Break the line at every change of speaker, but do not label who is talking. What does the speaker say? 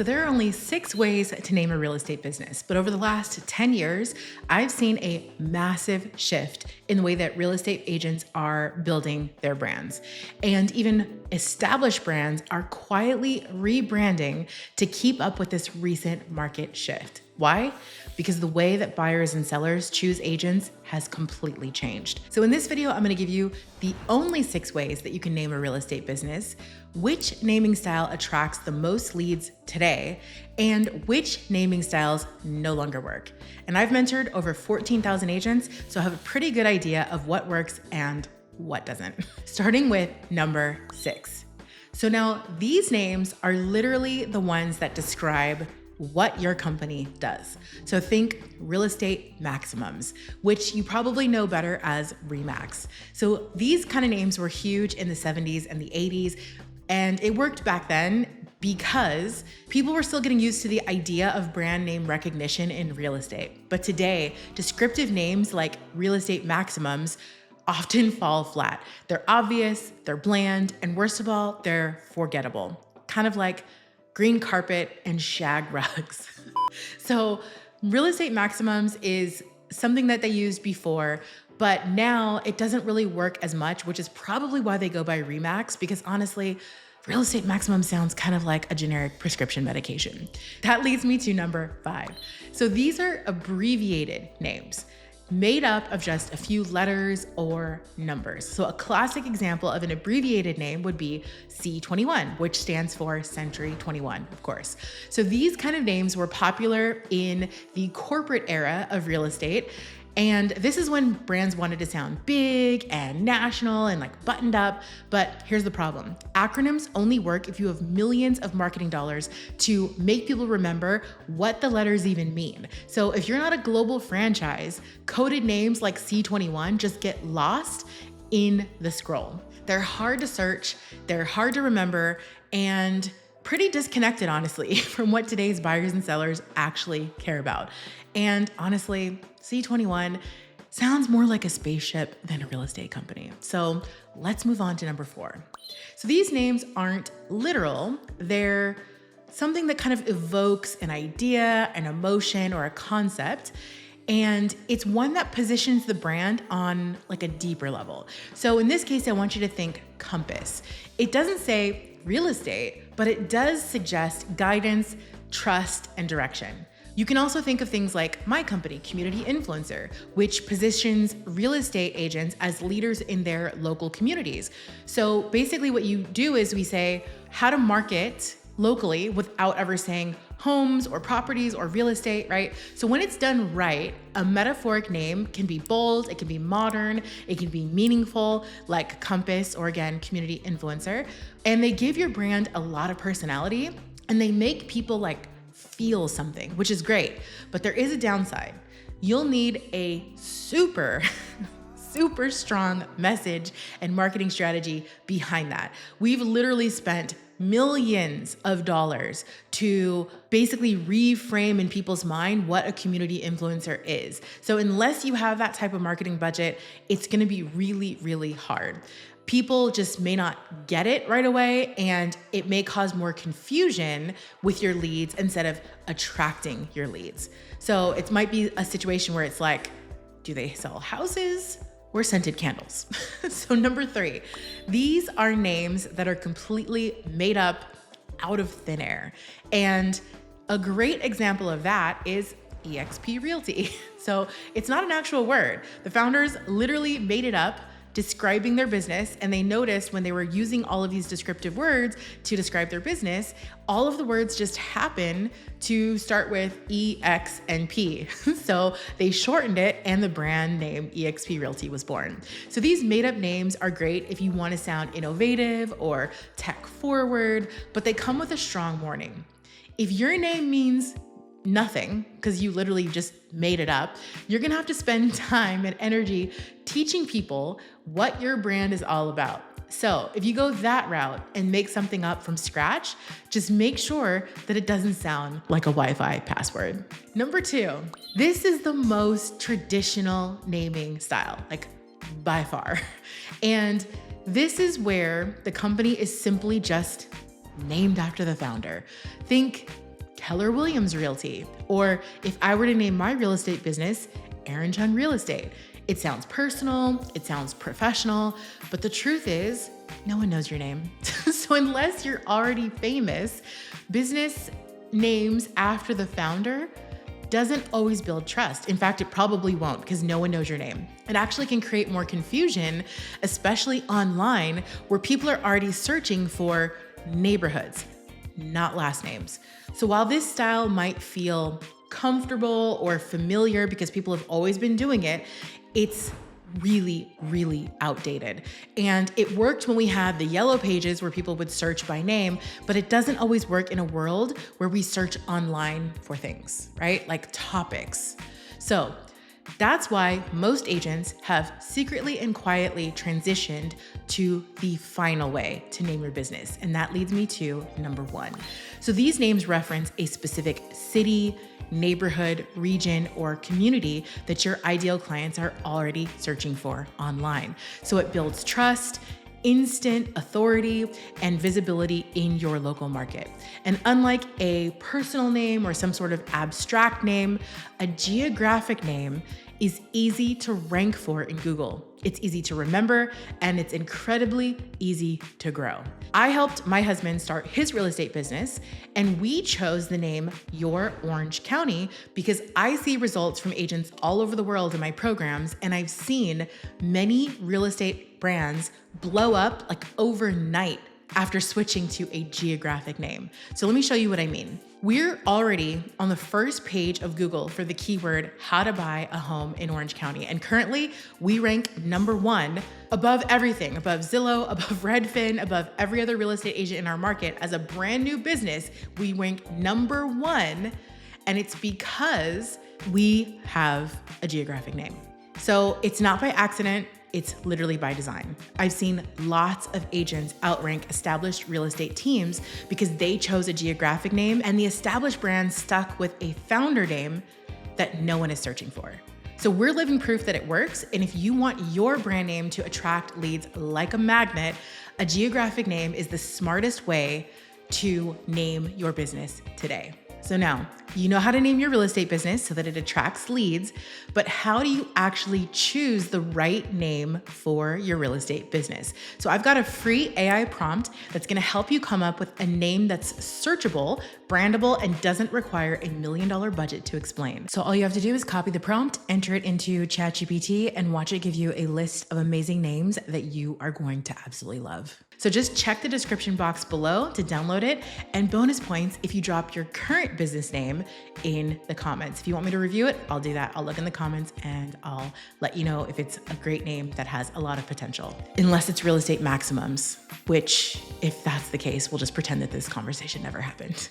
So there are only 6 ways to name a real estate business, but over the last 10 years, I've seen a massive shift in the way that real estate agents are building their brands. And even established brands are quietly rebranding to keep up with this recent market shift. Why? Because the way that buyers and sellers choose agents has completely changed. So in this video, I'm going to give you the only 6 ways that you can name a real estate business, which naming style attracts the most leads today, and which naming styles no longer work. And I've mentored over 14,000 agents, so I have a pretty good idea of what works and what doesn't. Starting with number 6. So now these names are literally the ones that describe what your company does. So think real estate maximums, which you probably know better as RE/MAX. So these kind of names were huge in the 70s and the 80s, and it worked back then because people were still getting used to the idea of brand name recognition in real estate. But today, descriptive names like real estate maximums often fall flat. They're obvious, they're bland, and worst of all, they're forgettable. Kind of like green carpet and shag rugs. So real estate maximums is something that they used before, but now it doesn't really work as much, which is probably why they go by RE/MAX, because honestly, real estate maximum sounds kind of like a generic prescription medication. That leads me to number 5. So these are abbreviated names made up of just a few letters or numbers. So a classic example of an abbreviated name would be C21, which stands for Century 21, of course. So these kind of names were popular in the corporate era of real estate. And this is when brands wanted to sound big and national and like buttoned up. But here's the problem. Acronyms only work if you have millions of marketing dollars to make people remember what the letters even mean. So if you're not a global franchise, coded names like C21 just get lost in the scroll. They're hard to search, they're hard to remember, and pretty disconnected, honestly, from what today's buyers and sellers actually care about. And honestly, C21 sounds more like a spaceship than a real estate company. So let's move on to number 4. So these names aren't literal. They're something that kind of evokes an idea, an emotion, or a concept. And it's one that positions the brand on like a deeper level. So in this case, I want you to think compass. It doesn't say real estate, but it does suggest guidance, trust, and direction. You can also think of things like my company, Community Influencer, which positions real estate agents as leaders in their local communities. So basically what you do is we say how to market locally without ever saying homes or properties or real estate, right? So when it's done right, a metaphoric name can be bold, it can be modern, it can be meaningful, like Compass or again, Community Influencer. And they give your brand a lot of personality and they make people like feel something, which is great. But there is a downside. You'll need a super strong message and marketing strategy behind that. We've literally spent millions of dollars to basically reframe in people's mind what a community influencer is. So unless you have that type of marketing budget, it's going to be really, really hard. People just may not get it right away, and it may cause more confusion with your leads instead of attracting your leads. So it might be a situation where it's like, do they sell houses or scented candles? So number 3, these are names that are completely made up out of thin air. And a great example of that is eXp Realty. So it's not an actual word. The founders literally made it up describing their business, and they noticed when they were using all of these descriptive words to describe their business, all of the words just happen to start with E, X, and P. So they shortened it and the brand name eXp Realty was born. So these made up names are great if you want to sound innovative or tech forward, but they come with a strong warning. If your name means nothing, because you literally just made it up, you're gonna have to spend time and energy teaching people what your brand is all about. So if you go that route and make something up from scratch, just make sure that it doesn't sound like a Wi-Fi password. Number 2, this is the most traditional naming style, like by far. And this is where the company is simply just named after the founder. Think Keller Williams Realty. Or if I were to name my real estate business, Aarin Chung Real Estate. It sounds personal, it sounds professional, but the truth is, no one knows your name. So unless you're already famous, business names after the founder doesn't always build trust. In fact, it probably won't because no one knows your name. It actually can create more confusion, especially online where people are already searching for neighborhoods, not last names. So while this style might feel comfortable or familiar because people have always been doing it, it's really, really outdated. And it worked when we had the yellow pages where people would search by name, but it doesn't always work in a world where we search online for things, right? Like topics. So that's why most agents have secretly and quietly transitioned to the final way to name your business. And that leads me to number 1. So these names reference a specific city, neighborhood, region, or community that your ideal clients are already searching for online. So it builds trust, instant authority, and visibility in your local market. And unlike a personal name or some sort of abstract name, a geographic name is easy to rank for in Google. It's easy to remember, and it's incredibly easy to grow. I helped my husband start his real estate business, and we chose the name Your Orange County because I see results from agents all over the world in my programs, and I've seen many real estate brands blow up like overnight after switching to a geographic name. So let me show you what I mean. We're already on the first page of Google for the keyword how to buy a home in Orange County. And currently we rank number 1 above everything, above Zillow, above Redfin, above every other real estate agent in our market. As a brand new business, we rank number 1, and it's because we have a geographic name. So it's not by accident. It's literally by design. I've seen lots of agents outrank established real estate teams because they chose a geographic name and the established brand stuck with a founder name that no one is searching for. So we're living proof that it works. And if you want your brand name to attract leads like a magnet, a geographic name is the smartest way to name your business today. So now, you know how to name your real estate business so that it attracts leads, but how do you actually choose the right name for your real estate business? So I've got a free AI prompt that's gonna help you come up with a name that's searchable, brandable, and doesn't require $1 million budget to explain. So all you have to do is copy the prompt, enter it into ChatGPT, and watch it give you a list of amazing names that you are going to absolutely love. So just check the description box below to download it, and bonus points if you drop your current business name in the comments. If you want me to review it, I'll do that. I'll look in the comments and I'll let you know if it's a great name that has a lot of potential. Unless it's Real Estate Maximums, which if that's the case, we'll just pretend that this conversation never happened.